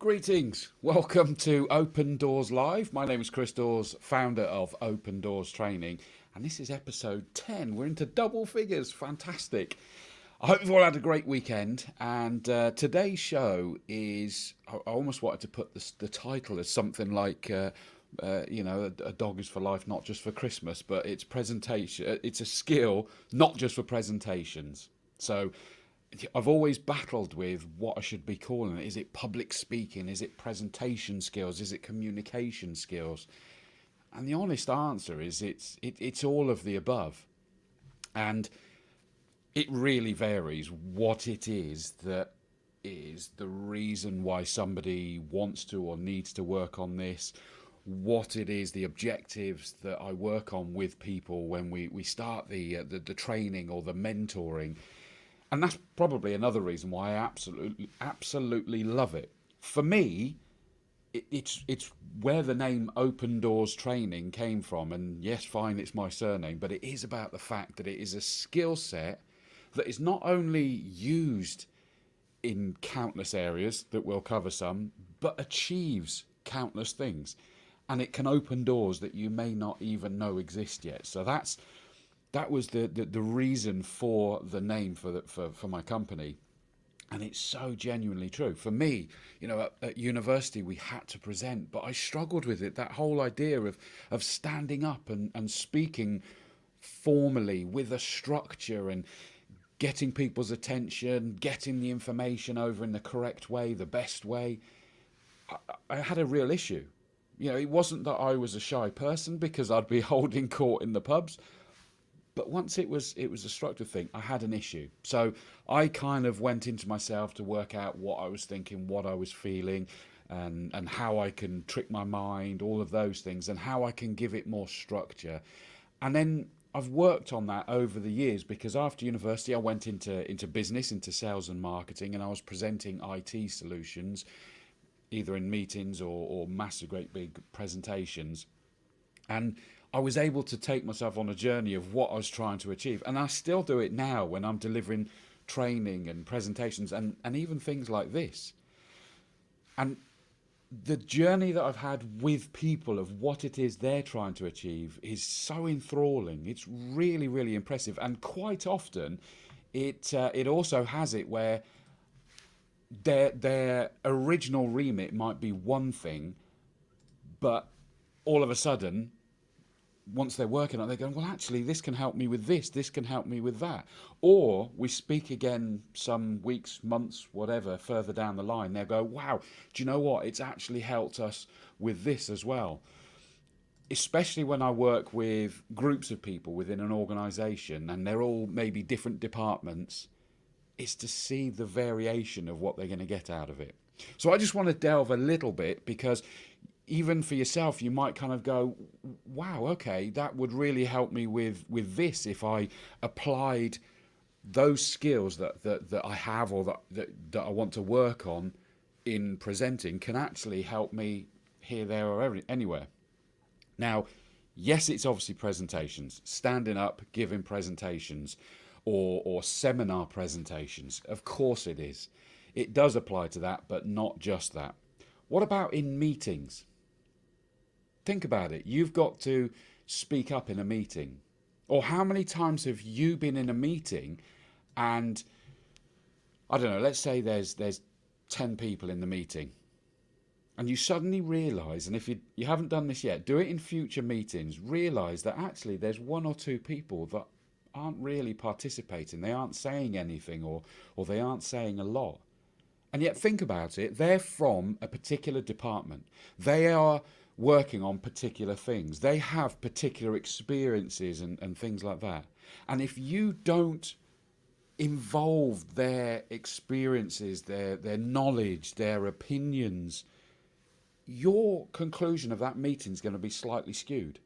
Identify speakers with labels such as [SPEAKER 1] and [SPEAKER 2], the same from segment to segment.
[SPEAKER 1] Greetings. Welcome to Open Doors Live. My name is Chris Dawes, founder of Open Doors Training, and this is episode 10. We're into double figures. Fantastic. I hope you've all had a great weekend. And today's show is, I almost wanted to put the title as something like, a dog is for life, not just for Christmas, but it's presentation. It's a skill, not just for presentations. So I've always battled with what I should be calling it. Is it public speaking? Is it presentation skills? Is it communication skills? And the honest answer is it's all of the above. And it really varies what it is that is the reason why somebody wants to or needs to work on this, what it is, the objectives that I work on with people when we start the training or the mentoring. And that's probably another reason why I absolutely love it. For me, it's where the name Open Doors Training came from. And yes, fine, it's my surname, but it is about the fact that it is a skill set that is not only used in countless areas that we'll cover some, but achieves countless things. And it can open doors that you may not even know exist yet. So that was the reason for the name for my company. And it's so genuinely true. For me, at university we had to present, but I struggled with it. That whole idea of standing up and speaking formally with a structure and getting people's attention, getting the information over in the correct way, the best way. I had a real issue. It wasn't that I was a shy person because I'd be holding court in the pubs. But once it was a structured thing, I had an issue. So I kind of went into myself to work out what I was thinking, what I was feeling, and how I can trick my mind, all of those things, and how I can give it more structure. And then I've worked on that over the years because after university I went into business, into sales and marketing, and I was presenting IT solutions, either in meetings or massive, great big presentations. And I was able to take myself on a journey of what I was trying to achieve. And I still do it now when I'm delivering training and presentations and even things like this. And the journey that I've had with people of what it is they're trying to achieve is so enthralling. It's really, really impressive. And quite often it also has it where their original remit might be one thing, but all of a sudden, once they're working on it, they're going, well, actually, this can help me with this can help me with that. Or we speak again some weeks, months, whatever, further down the line. They'll go, wow, do you know what? It's actually helped us with this as well. Especially when I work with groups of people within an organisation and they're all maybe different departments, is to see the variation of what they're going to get out of it. So I just want to delve a little bit because even for yourself, you might kind of go, wow, okay, that would really help me with this if I applied those skills that I have or that I want to work on in presenting can actually help me here, there, or anywhere. Now, yes, it's obviously presentations, standing up, giving presentations, or seminar presentations. Of course it is. It does apply to that, but not just that. What about in meetings? Think about it. You've got to speak up in a meeting. Or how many times have you been in a meeting and, I don't know, let's say there's 10 people in the meeting. And you suddenly realise, and if you haven't done this yet, do it in future meetings, realise that actually there's one or two people that aren't really participating. They aren't saying anything or they aren't saying a lot. And yet think about it, they're from a particular department. They are working on particular things. They have particular experiences and things like that. And if you don't involve their experiences, their knowledge, their opinions, your conclusion of that meeting is going to be slightly skewed.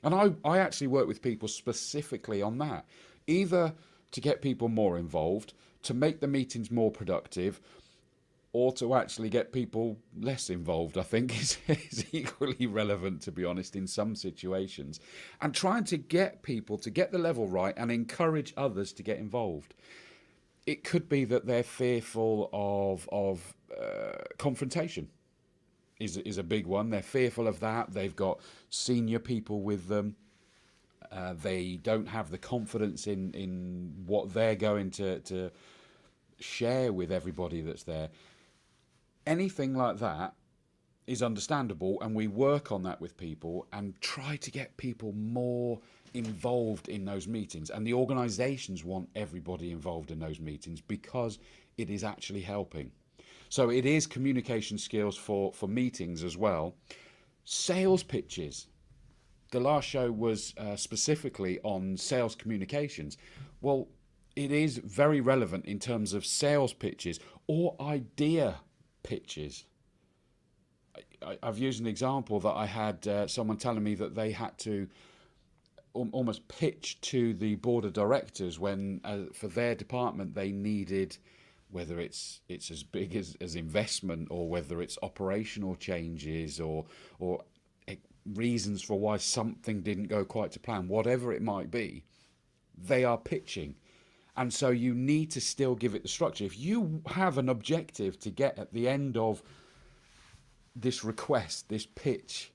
[SPEAKER 1] And I actually work with people specifically on that, either to get people more involved, to make the meetings more productive, or to actually get people less involved, I think is equally relevant, to be honest, in some situations. And trying to get people to get the level right and encourage others to get involved. It could be that they're fearful of confrontation. Is a big one. They're fearful of that. They've got senior people with them. They don't have the confidence in what they're going to share with everybody that's there. Anything like that is understandable, and we work on that with people and try to get people more involved in those meetings. And the organisations want everybody involved in those meetings because it is actually helping. So it is communication skills for meetings as well. Sales pitches. The last show was specifically on sales communications. Well, it is very relevant in terms of sales pitches or idea pitches. I've used an example that I had someone telling me that they had to almost pitch to the board of directors when for their department they needed, whether it's as big as investment, or whether it's operational changes or reasons for why something didn't go quite to plan, whatever it might be, they are pitching. And so you need to still give it the structure. If you have an objective to get at the end of this request, this pitch,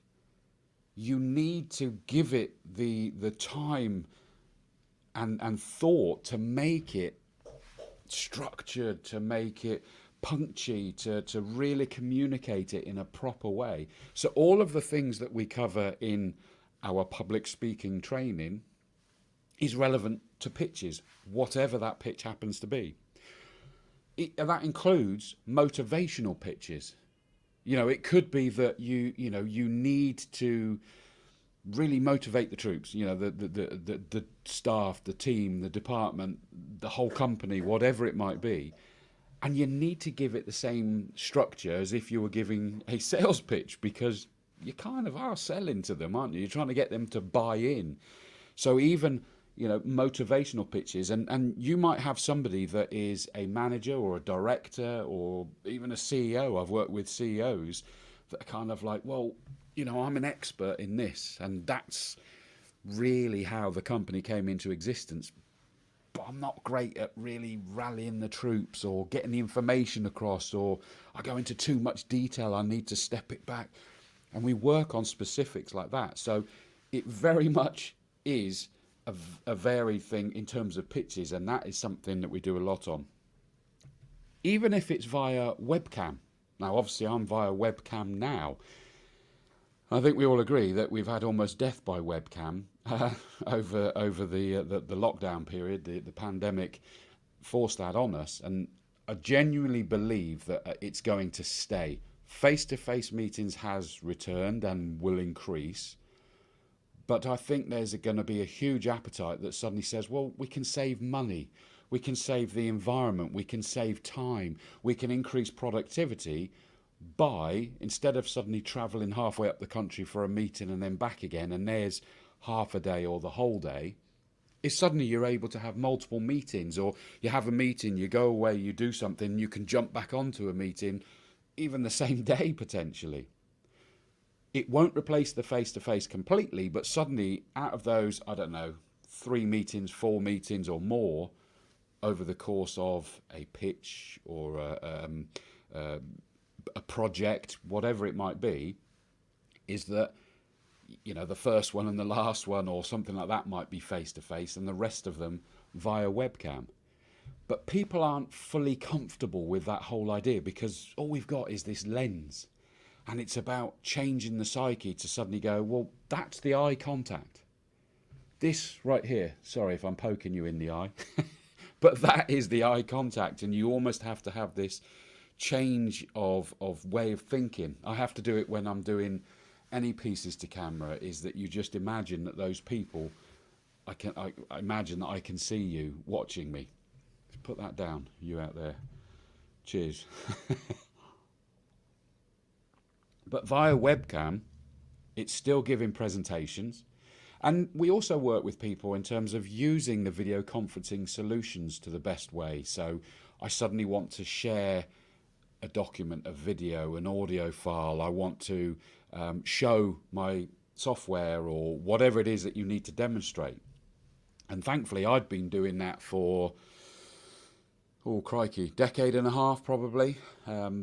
[SPEAKER 1] you need to give it the time and thought to make it structured, to make it punchy, to really communicate it in a proper way. So all of the things that we cover in our public speaking training is relevant to pitches, whatever that pitch happens to be. That includes motivational pitches. It could be that you need to really motivate the troops, the staff, the team, the department, the whole company, whatever it might be. And you need to give it the same structure as if you were giving a sales pitch, because you kind of are selling to them, aren't you? You're trying to get them to buy in. So even, motivational pitches, and you might have somebody that is a manager or a director or even a CEO. I've worked with CEOs that are kind of like, well, I'm an expert in this, and that's really how the company came into existence. But I'm not great at really rallying the troops or getting the information across, or I go into too much detail, I need to step it back. And we work on specifics like that. So it very much is a varied thing in terms of pitches, and that is something that we do a lot on. Even if it's via webcam. Now, obviously, I'm via webcam now. I think we all agree that we've had almost death by webcam over the lockdown period. The pandemic forced that on us, and I genuinely believe that it's going to stay. Face-to-face meetings has returned and will increase, but I think there's going to be a huge appetite that suddenly says, well, we can save money, we can save the environment, we can save time, we can increase productivity by, instead of suddenly travelling halfway up the country for a meeting and then back again, and there's half a day or the whole day, is suddenly you're able to have multiple meetings, or you have a meeting, you go away, you do something, you can jump back onto a meeting even the same day potentially. It won't replace the face-to-face completely, but suddenly out of those, 3 meetings, 4 meetings or more over the course of a pitch or a project, whatever it might be, is that the first one and the last one or something like that might be face-to-face, and the rest of them via webcam. But people aren't fully comfortable with that whole idea, because all we've got is this lens, and it's about changing the psyche to suddenly go, well, that's the eye contact. This right here, sorry if I'm poking you in the eye, but that is the eye contact, and you almost have to have this change of way of thinking. I have to do it when I'm doing any pieces to camera, is that you just imagine that those people, I imagine that I can see you watching me. Put that down, you out there. Cheers. But via webcam, it's still giving presentations. And we also work with people in terms of using the video conferencing solutions to the best way. So I suddenly want to share a document, a video, an audio file. I want to show my software or whatever it is that you need to demonstrate. And thankfully, I'd been doing that for Oh, crikey, decade and a half probably,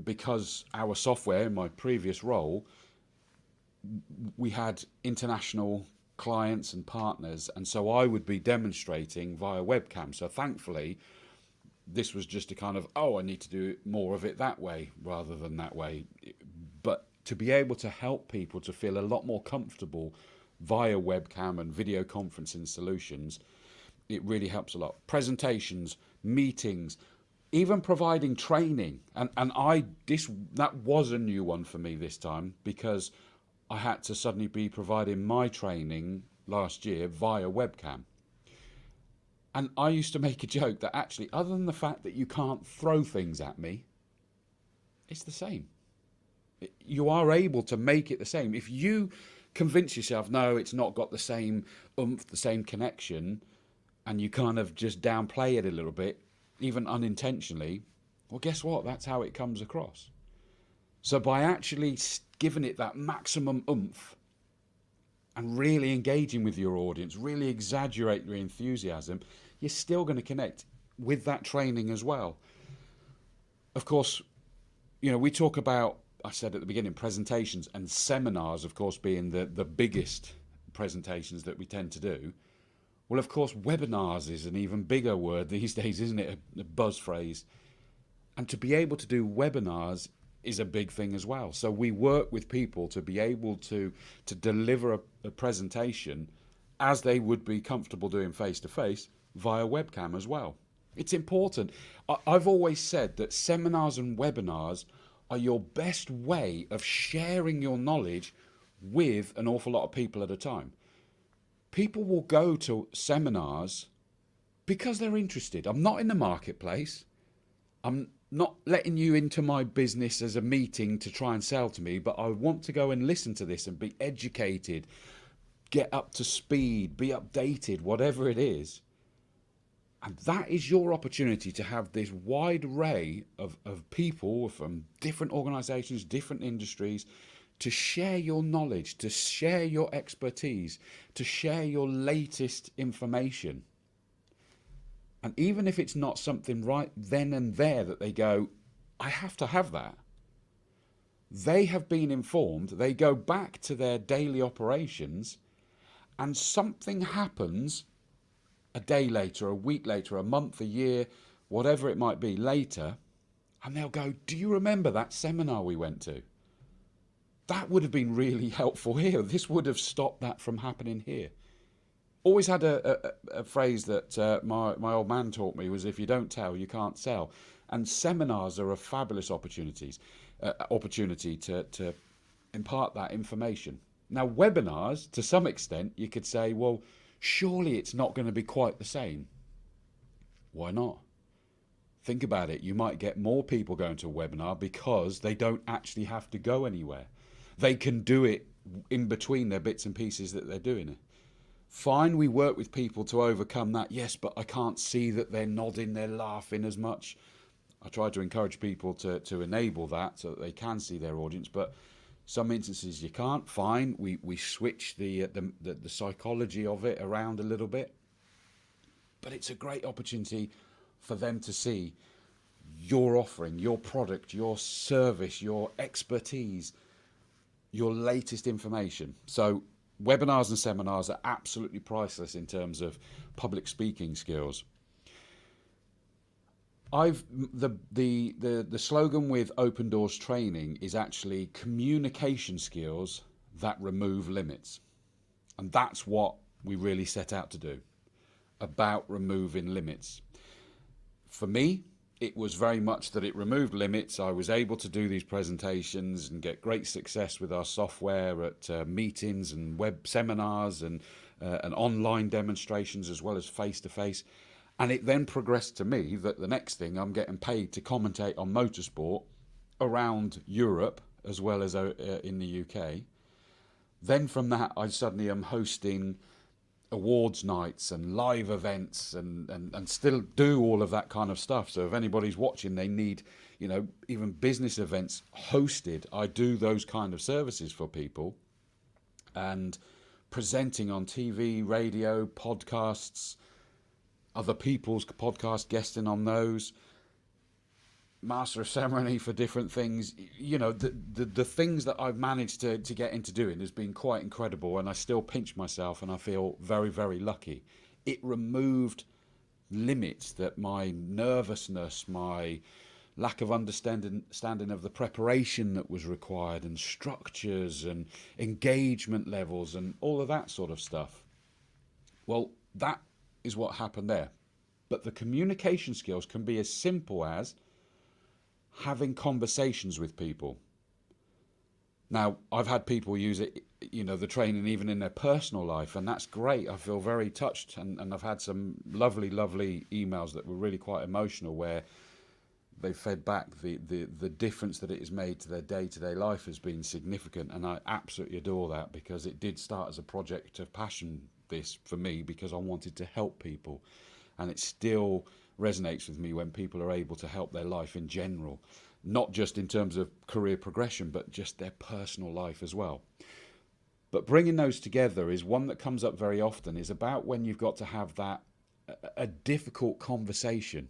[SPEAKER 1] because our software in my previous role, we had international clients and partners, and so I would be demonstrating via webcam. So thankfully, this was just a kind of, oh, I need to do more of it that way rather than that way. But to be able to help people to feel a lot more comfortable via webcam and video conferencing solutions, it really helps a lot. Presentations, meetings, even providing training. And that was a new one for me this time, because I had to suddenly be providing my training last year via webcam. And I used to make a joke that actually, other than the fact that you can't throw things at me, it's the same. You are able to make it the same. If you convince yourself, no, it's not got the same oomph, the same connection, and you kind of just downplay it a little bit, even unintentionally, well, guess what? That's how it comes across. So by actually giving it that maximum oomph and really engaging with your audience, really exaggerate your enthusiasm, you're still going to connect with that training as well. Of course, we talk about, I said at the beginning, presentations and seminars, of course, being the biggest presentations that we tend to do. Well, of course, webinars is an even bigger word these days, isn't it? A buzz phrase. And to be able to do webinars is a big thing as well. So we work with people to be able to deliver a presentation as they would be comfortable doing face-to-face via webcam as well. It's important. I've always said that seminars and webinars are your best way of sharing your knowledge with an awful lot of people at a time. People will go to seminars because they're interested. I'm not in the marketplace. I'm not letting you into my business as a meeting to try and sell to me, but I want to go and listen to this and be educated, get up to speed, be updated, whatever it is. And that is your opportunity to have this wide array of people from different organizations, different industries, to share your knowledge, to share your expertise, to share your latest information. And even if it's not something right then and there that they go, I have to have that, they have been informed, they go back to their daily operations, and something happens a day later, a week later, a month, a year, whatever it might be later, and they'll go, do you remember that seminar we went to? That would have been really helpful here. This would have stopped that from happening here. Always had a phrase that my old man taught me was, if you don't tell, you can't sell. And seminars are a fabulous opportunity to impart that information. Now, webinars, to some extent, you could say, well, surely it's not going to be quite the same. Why not? Think about it. You might get more people going to a webinar because they don't actually have to go anywhere. They can do it in between their bits and pieces that they're doing it. Fine, we work with people to overcome that. Yes, but I can't see that they're nodding, they're laughing as much. I try to encourage people to enable that so that they can see their audience, but some instances you can't. Fine, we switch the psychology of it around a little bit. But it's a great opportunity for them to see your offering, your product, your service, your expertise, your latest information. So webinars and seminars are absolutely priceless in terms of public speaking skills. The slogan with Open Doors Training is actually communication skills that remove limits. And that's what we really set out to do, about removing limits. For me, it was very much that it removed limits. I was able to do these presentations and get great success with our software at meetings and web seminars and online demonstrations as well as face-to-face. And it then progressed to me that the next thing, I'm getting paid to commentate on motorsport around Europe as well as in the UK. Then from that, I suddenly am hosting awards nights and live events and still do all of that kind of stuff. So if anybody's watching, they need, even business events hosted, I do those kind of services for people, and presenting on TV, radio, podcasts, other people's podcast, guesting on those. master of ceremony for different things. You know, the things that I've managed to get into doing has been quite incredible, and I still pinch myself, and I feel very, very lucky. It removed limits that my nervousness, my lack of understanding of the preparation that was required, and structures and engagement levels and all of that sort of stuff. Well, that is what happened there. But the communication skills can be as simple as having conversations with people. Now, I've had people use it, you know, the training even in their personal life, and that's great. I feel very touched, and I've had some lovely, lovely emails that were really quite emotional, where they fed back the difference that it has made to their day-to-day life has been significant, and I absolutely adore that, because it did start as a project of passion, this, for me, because I wanted to help people, and it still resonates with me when people are able to help their life in general, not just in terms of career progression, but just their personal life as well. But bringing those together is one that comes up very often, is about when you've got to have that a difficult conversation,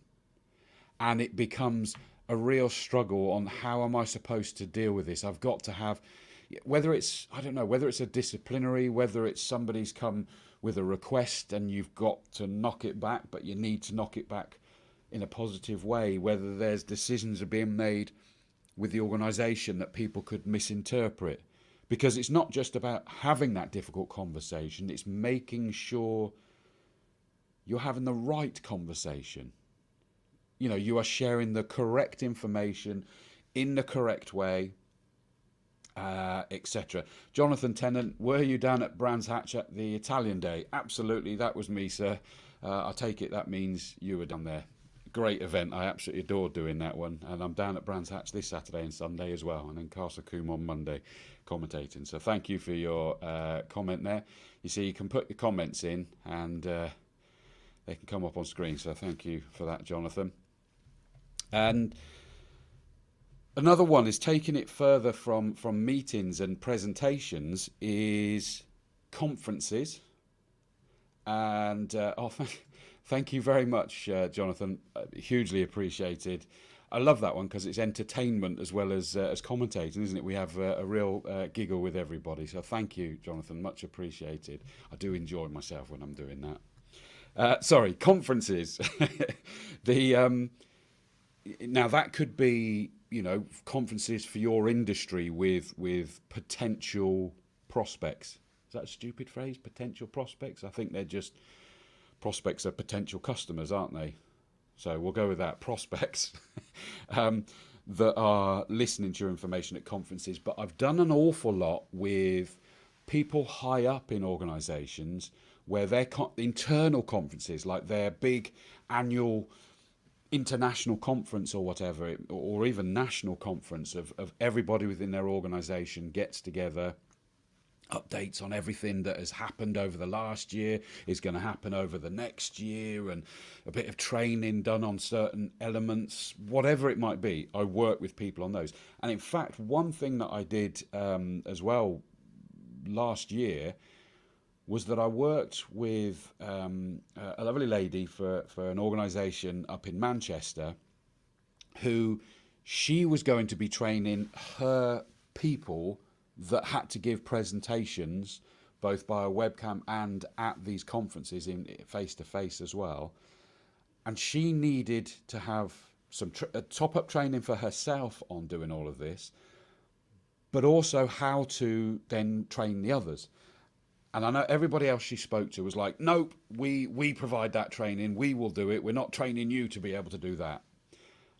[SPEAKER 1] and it becomes a real struggle on how am I supposed to deal with this. I've got to have, whether it's, I don't know, whether it's a disciplinary, whether it's somebody's come with a request and you've got to knock it back, but you need to knock it back in a positive way, whether there's decisions are being made with the organisation that people could misinterpret. Because it's not just about having that difficult conversation, it's making sure you're having the right conversation. You know, you are sharing the correct information in the correct way, etc. Jonathan Tennant, were you down at Brands Hatch at the Italian Day? Absolutely, that was me, sir. I take it that means you were down there. Great event. I absolutely adore doing that one. And I'm down at Brands Hatch this Saturday and Sunday as well, and in Castle Combe on Monday commentating. So thank you for your comment there. You see, you can put your comments in, and they can come up on screen. So thank you for that, Jonathan. And another one is taking it further from meetings and presentations is conferences. And thank you very much, Jonathan. Hugely appreciated. I love that one because it's entertainment as well as commentating, isn't it? We have a real giggle with everybody. So thank you, Jonathan. Much appreciated. I do enjoy myself when I'm doing that. Sorry, conferences. Now that could be, you know, conferences for your industry with potential prospects. Is that a stupid phrase? Potential prospects? I think they're just, prospects are potential customers, aren't they? So we'll go with that. Prospects that are listening to your information at conferences. But I've done an awful lot with people high up in organisations where their internal conferences, like their big annual international conference or whatever, or even national conference of everybody within their organisation gets together, updates on everything that has happened over the last year, is going to happen over the next year, and a bit of training done on certain elements, whatever it might be. I work with people on those. And in fact, one thing that I did as well last year was that I worked with a lovely lady for an organisation up in Manchester, who she was going to be training her people that had to give presentations both by a webcam and at these conferences in face-to-face as well. And she needed to have some top-up training for herself on doing all of this, but also how to then train the others. And I know everybody else she spoke to was like, nope, we provide that training, we will do it, we're not training you to be able to do that.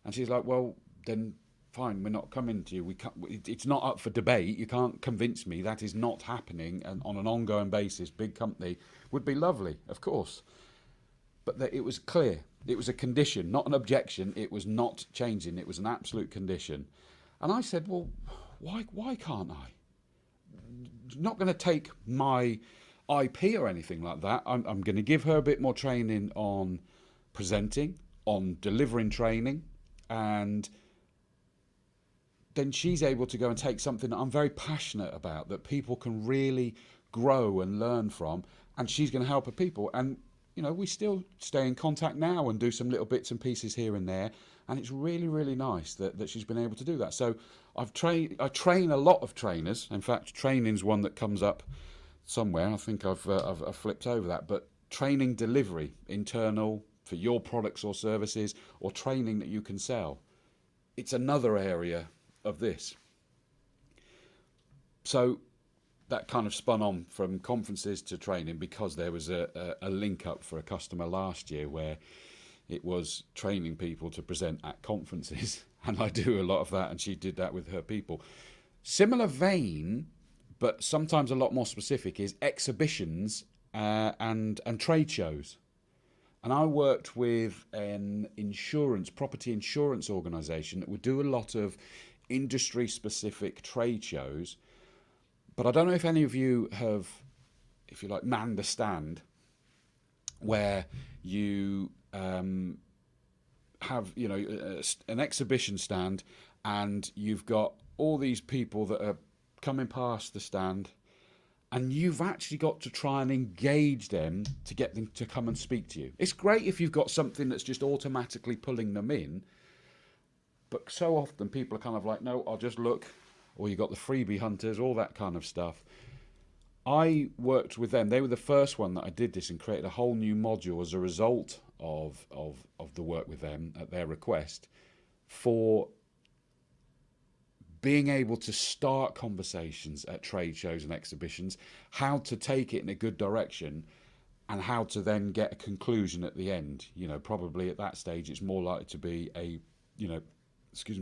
[SPEAKER 1] And she's like, well, then fine, we're not coming to you. We can't, it's not up for debate. You can't convince me that is not happening, and on an ongoing basis, big company would be lovely, of course. But it was clear. It was a condition, not an objection. It was not changing. It was an absolute condition. And I said, well, why can't I? Not going to take my IP or anything like that. I'm going to give her a bit more training on presenting, on delivering training, and then she's able to go and take something that I'm very passionate about, that people can really grow and learn from, and she's going to help her people. And we still stay in contact now and do some little bits and pieces here and there. And it's really, really nice that she's been able to do that. So I train a lot of trainers. In fact, training's one that comes up somewhere. I think I've flipped over that. But training delivery, internal, for your products or services, or training that you can sell. It's another area of this. So that kind of spun on from conferences to training, because there was a link up for a customer last year where it was training people to present at conferences. And I do a lot of that, and she did that with her people. Similar vein, but sometimes a lot more specific, is exhibitions and trade shows. And I worked with an property insurance organisation that would do a lot of industry-specific trade shows. But I don't know if any of you have, if you like, manned a stand where you have, an exhibition stand, and you've got all these people that are coming past the stand, and you've actually got to try and engage them to get them to come and speak to you. It's great if you've got something that's just automatically pulling them in, but so often people are kind of like, no, I'll just look, or you've got the freebie hunters, all that kind of stuff. I worked with them. They were the first one that I did this and created a whole new module as a result of the work with them at their request, for being able to start conversations at trade shows and exhibitions, how to take it in a good direction, and how to then get a conclusion at the end. Probably at that stage it's more likely to be a,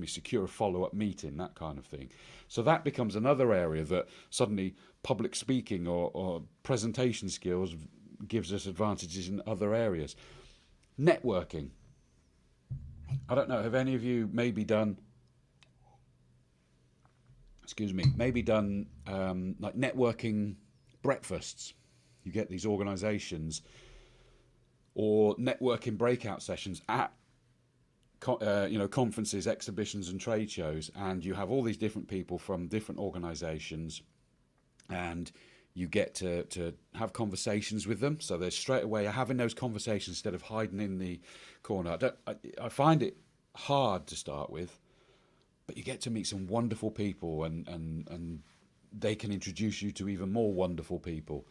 [SPEAKER 1] secure follow-up meeting, that kind of thing. So that becomes another area that suddenly public speaking or presentation skills gives us advantages in other areas. Networking. I don't know, have any of you maybe done like networking breakfasts? You get these organisations, or networking breakout sessions at conferences, exhibitions and trade shows, and you have all these different people from different organisations, and you get to have conversations with them. So there's straight away having those conversations instead of hiding in the corner. I find it hard to start with, but you get to meet some wonderful people, and they can introduce you to even more wonderful people.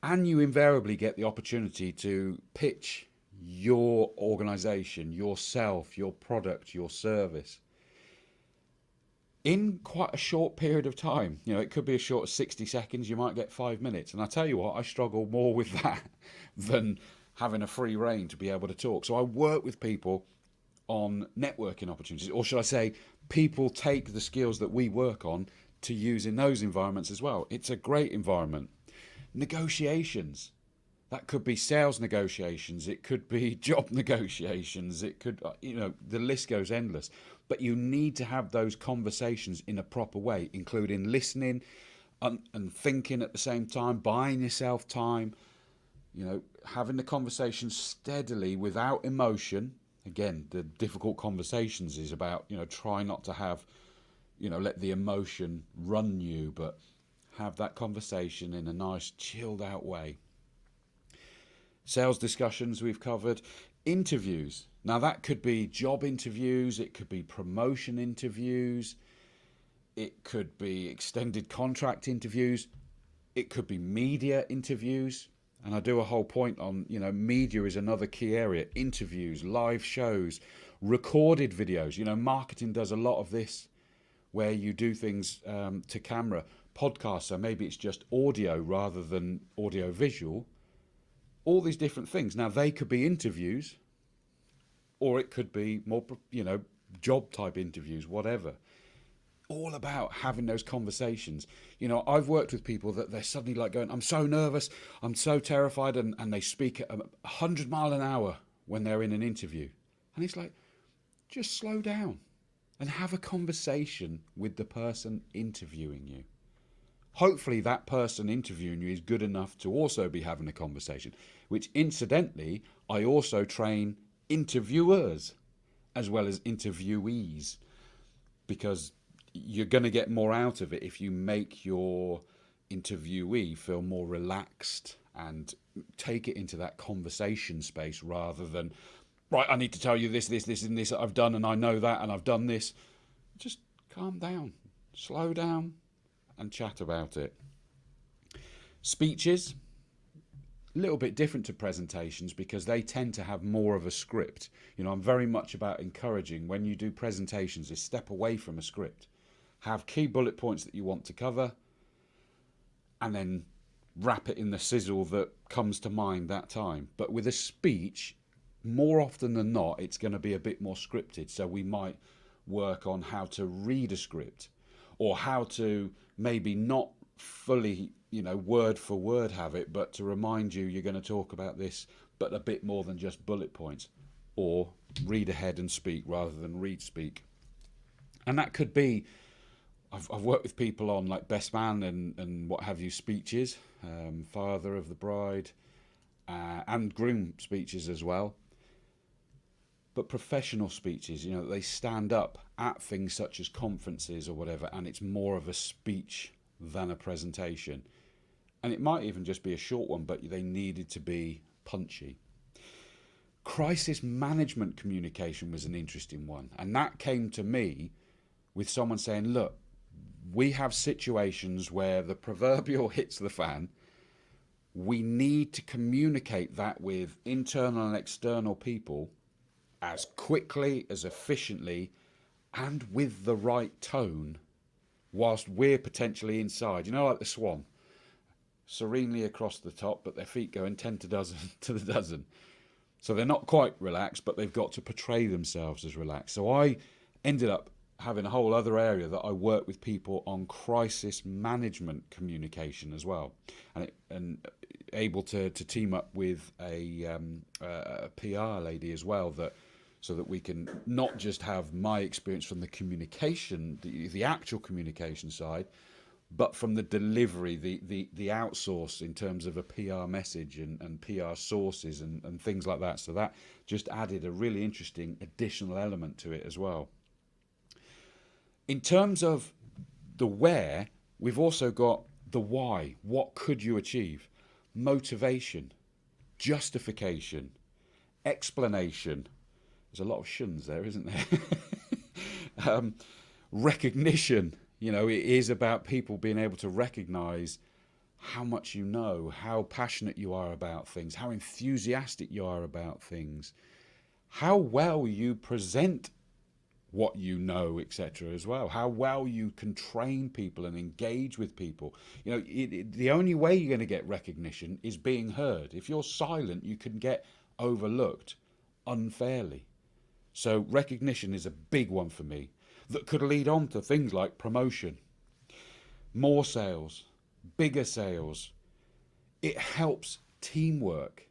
[SPEAKER 1] And you invariably get the opportunity to pitch your organisation, yourself, your product, your service in quite a short period of time. It could be as short as 60 seconds, you might get 5 minutes. And I tell you what, I struggle more with that than having a free rein to be able to talk. So I work with people on networking opportunities, or should I say, people take the skills that we work on to use in those environments as well. It's a great environment. Negotiations. That could be sales negotiations, it could be job negotiations, it could, the list goes endless. But you need to have those conversations in a proper way, including listening and thinking at the same time, buying yourself time, having the conversation steadily without emotion. Again, the difficult conversations is about, try not to have, let the emotion run you, but have that conversation in a nice chilled out way. Sales discussions we've covered. Interviews. Now that could be job interviews, it could be promotion interviews, it could be extended contract interviews, it could be media interviews. And I do a whole point on, media is another key area. Interviews, live shows, recorded videos. Marketing does a lot of this where you do things to camera. Podcasts, so maybe it's just audio rather than audio visual. All these different things. Now they could be interviews, or it could be more, job type interviews, whatever. All about having those conversations. I've worked with people that they're suddenly like going, I'm so nervous, I'm so terrified, and they speak at 100 miles an hour when they're in an interview. And it's like, just slow down and have a conversation with the person interviewing you. Hopefully that person interviewing you is good enough to also be having a conversation, which incidentally, I also train interviewers as well as interviewees, because you're going to get more out of it if you make your interviewee feel more relaxed and take it into that conversation space rather than, right, I need to tell you this, and this I've done, and I know that, and I've done this. Just calm down, slow down, and chat about it. Speeches, a little bit different to presentations because they tend to have more of a script. I'm very much about encouraging when you do presentations is step away from a script. Have key bullet points that you want to cover and then wrap it in the sizzle that comes to mind that time. But with a speech, more often than not, it's going to be a bit more scripted. So we might work on how to read a script or how to maybe not fully, word for word have it, but to remind you you're going to talk about this, but a bit more than just bullet points, or read ahead and speak rather than read speak. And that could be, I've worked with people on like best man and what have you speeches, father of the bride, and groom speeches as well. But professional speeches, they stand up at things such as conferences or whatever, and it's more of a speech than a presentation. And it might even just be a short one, but they needed to be punchy. Crisis management communication was an interesting one. And that came to me with someone saying, look, we have situations where the proverbial hits the fan. We need to communicate that with internal and external people as quickly, as efficiently, and with the right tone, whilst we're potentially inside. Like the swan, serenely across the top, but their feet going 10 to the dozen. So they're not quite relaxed, but they've got to portray themselves as relaxed. So I ended up having a whole other area that I work with people on crisis management communication as well, and able to team up with a PR lady as well, so that we can not just have my experience from the communication, the actual communication side, but from the delivery, the outsource in terms of a PR message and PR sources and things like that. So that just added a really interesting additional element to it as well. In terms of the where, we've also got the why. What could you achieve? Motivation, justification, explanation. There's a lot of shuns there, isn't there? Recognition. It is about people being able to recognise how much you know, how passionate you are about things, how enthusiastic you are about things, how well you present what you know, etc. as well, how well you can train people and engage with people. The only way you're going to get recognition is being heard. If you're silent, you can get overlooked unfairly. So recognition is a big one for me that could lead on to things like promotion, more sales, bigger sales. It helps teamwork.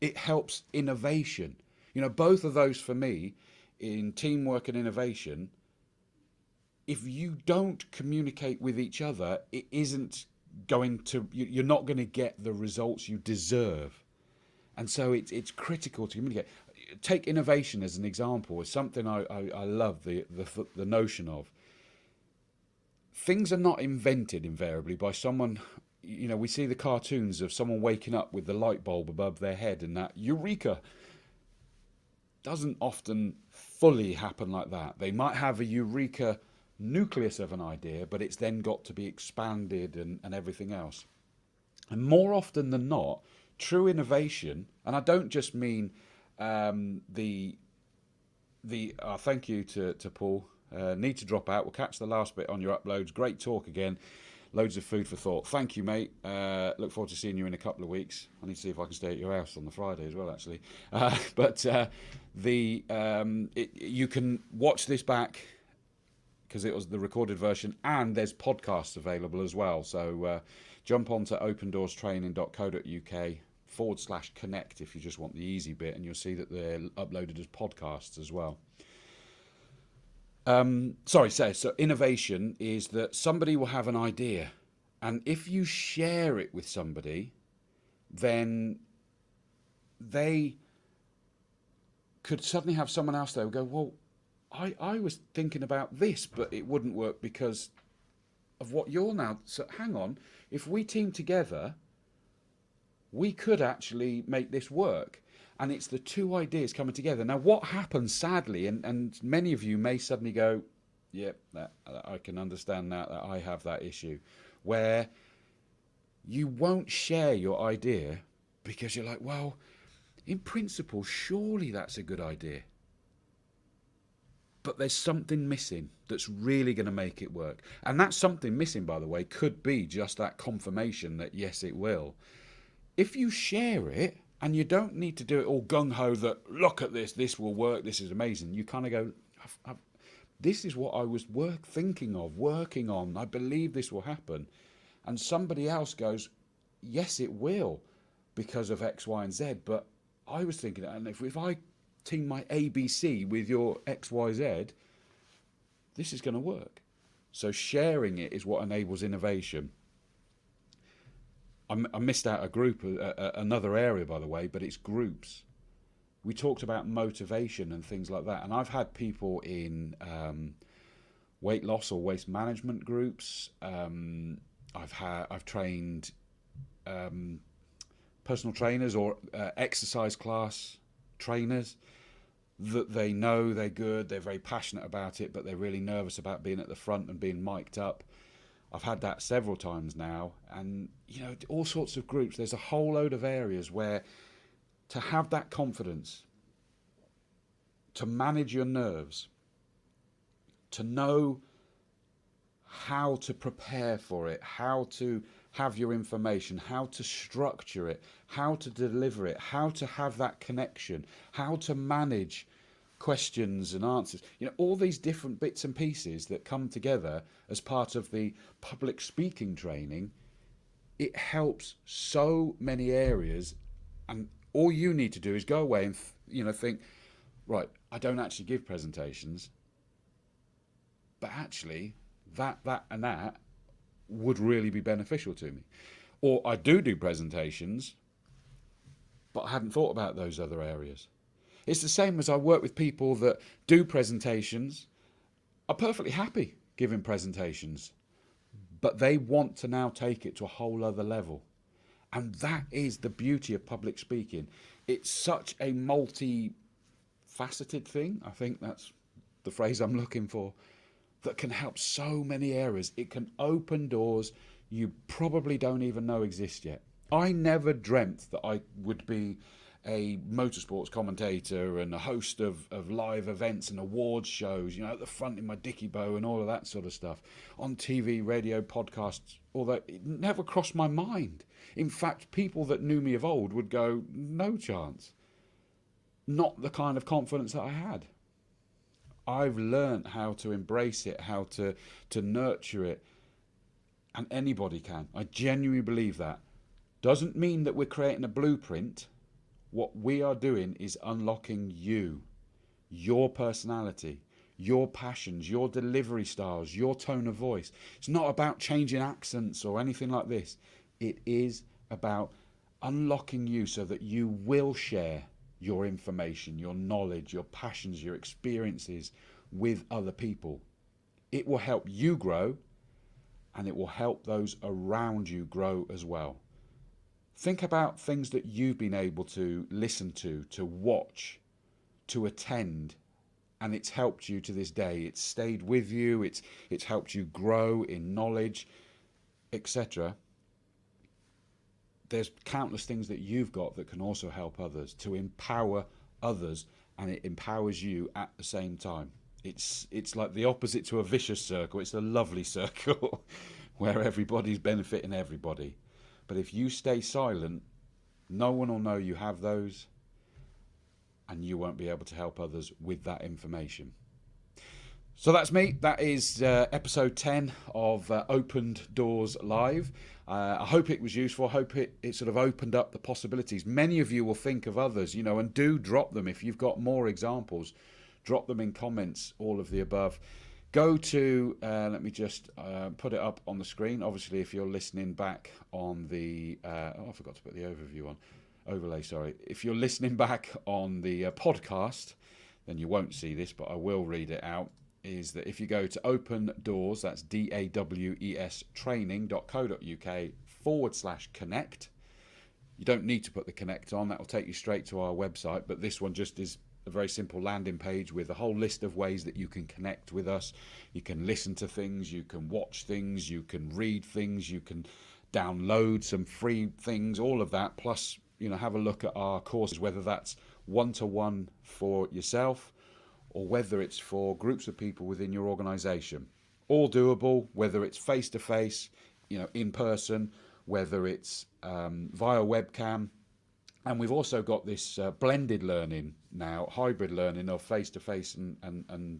[SPEAKER 1] It helps innovation. Both of those for me, in teamwork and innovation, if you don't communicate with each other, it isn't going to, you're not going to get the results you deserve. And so it's critical to communicate. Take innovation as an example. It's something I love the notion of. Things are not invented invariably by someone. We see the cartoons of someone waking up with the light bulb above their head and that eureka. Doesn't often fully happen like that. They might have a eureka nucleus of an idea, but it's then got to be expanded and everything else. And more often than not, true innovation, and I don't just mean thank you to Paul. Need to drop out. We'll catch the last bit on your uploads. Great talk again. Loads of food for thought. Thank you, mate. Look forward to seeing you in a couple of weeks. I need to see if I can stay at your house on the Friday as well, actually. You can watch this back because it was the recorded version, and there's podcasts available as well. So jump on to opendoorstraining.co.uk/connect if you just want the easy bit, and you'll see that they're uploaded as podcasts as well. So innovation is that somebody will have an idea, and if you share it with somebody, then they could suddenly have someone else there who go, well, I was thinking about this, but it wouldn't work because of what you're now. So hang on, if we team together, we could actually make this work. And it's the two ideas coming together. Now, what happens, sadly, and many of you may suddenly go, yep, I can understand that I have that issue, where you won't share your idea because you're like, well, in principle, surely that's a good idea. But there's something missing that's really going to make it work. And that something missing, by the way, could be just that confirmation that, yes, it will. If you share it, and you don't need to do it all gung-ho that, look at this, this will work, this is amazing. You kind of go, this is what I was working on. I believe this will happen. And somebody else goes, yes, it will because of X, Y, and Z. But I was thinking, and if I team my ABC with your X, Y, Z, this is going to work. So sharing it is what enables innovation. I missed out a group, another area, by the way, but it's groups. We talked about motivation and things like that. And I've had people in weight loss or waste management groups. I've trained personal trainers or exercise class trainers that they know they're good, they're very passionate about it, but they're really nervous about being at the front and being mic'd up. I've had that several times now, and all sorts of groups. There's a whole load of areas where to have that confidence, to manage your nerves, to know how to prepare for it, how to have your information, how to structure it, how to deliver it, how to have that connection, how to manage questions and answers, all these different bits and pieces that come together as part of the public speaking training. It helps so many areas, and all you need to do is go away and think, right, I don't actually give presentations, but actually that and that would really be beneficial to me. Or I do presentations, but I hadn't thought about those other areas. It's the same as I work with people that do presentations, are perfectly happy giving presentations, but they want to now take it to a whole other level. And that is the beauty of public speaking. It's such a multi-faceted thing, I think that's the phrase I'm looking for, that can help so many areas. It can open doors you probably don't even know exist yet. I never dreamt that I would be a motorsports commentator and a host of live events and awards shows, at the front in my dicky bow and all of that sort of stuff, on TV, radio, podcasts, although it never crossed my mind. In fact, people that knew me of old would go, no chance. Not the kind of confidence that I had. I've learned how to embrace it, how to nurture it, and anybody can. I genuinely believe that. Doesn't mean that we're creating a blueprint. What we are doing is unlocking you, your personality, your passions, your delivery styles, your tone of voice. It's not about changing accents or anything like this. It is about unlocking you so that you will share your information, your knowledge, your passions, your experiences with other people. It will help you grow, and it will help those around you grow as well. Think about things that you've been able to listen to watch, to attend, and it's helped you to this day. It's stayed with you, it's helped you grow in knowledge, etc. There's countless things that you've got that can also help others, to empower others, and it empowers you at the same time. It's like the opposite to a vicious circle. It's a lovely circle where everybody's benefiting everybody. But if you stay silent, no one will know you have those, and you won't be able to help others with that information. So that's me. That is episode 10 of Opened Doors Live. I hope it was useful. I hope it sort of opened up the possibilities. Many of you will think of others, and do drop them. If you've got more examples, drop them in comments, all of the above. Go to, let me just put it up on the screen. Obviously, if you're listening back on the, I forgot to put the overlay, sorry. If you're listening back on the podcast, then you won't see this, but I will read it out, is that if you go to Open Dawes, that's DAWES training.co.uk /connect, You don't need to put the connect on, that will take you straight to our website, but this one just is a very simple landing page with a whole list of ways that you can connect with us. You can listen to things, you can watch things, you can read things, you can download some free things, all of that. Plus, have a look at our courses, whether that's one-to-one for yourself or whether it's for groups of people within your organization. All doable, whether it's face-to-face, in person, whether it's via webcam. And we've also got this blended learning now, hybrid learning of face-to-face and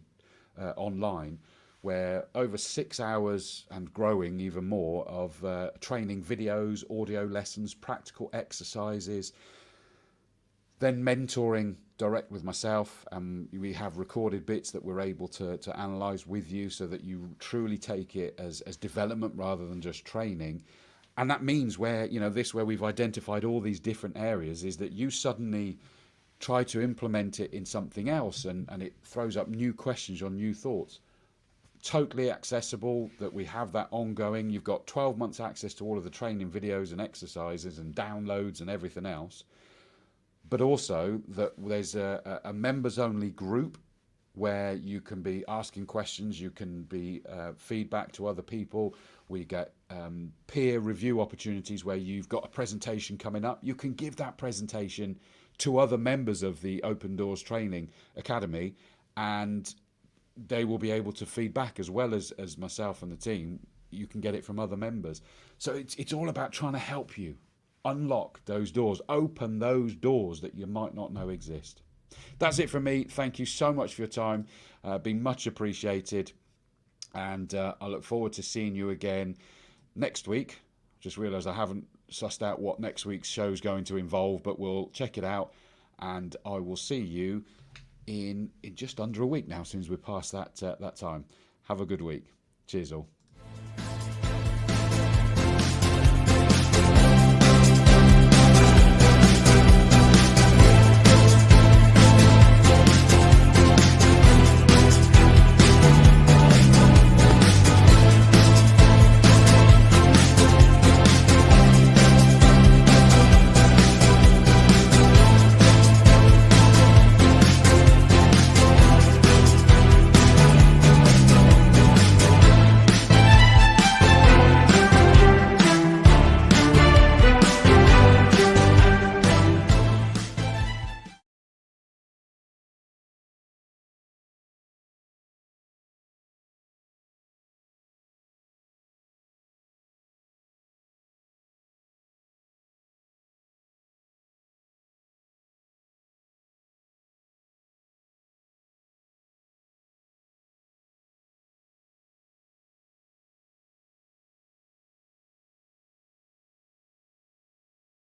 [SPEAKER 1] online, where over 6 hours and growing even more of training videos, audio lessons, practical exercises, then mentoring direct with myself, and we have recorded bits that we're able to analyse with you so that you truly take it as development rather than just training. And that means where we've identified all these different areas is that you suddenly try to implement it in something else, and it throws up new questions or new thoughts. Totally accessible, that we have that ongoing. You've got 12 months access to all of the training videos and exercises and downloads and everything else. But also that there's a members only group where you can be asking questions, you can be feedback to other people. We get peer review opportunities where you've got a presentation coming up. You can give that presentation to other members of the Open Doors Training Academy, and they will be able to feedback as well as myself and the team. You can get it from other members. So it's all about trying to help you unlock those doors, open those doors that you might not know exist. That's it from me. Thank you so much for your time. Been much appreciated. And I look forward to seeing you again next week. Just realised I haven't sussed out what next week's show is going to involve, but we'll check it out. And I will see you in just under a week now, since we're past that time. Have a good week. Cheers all.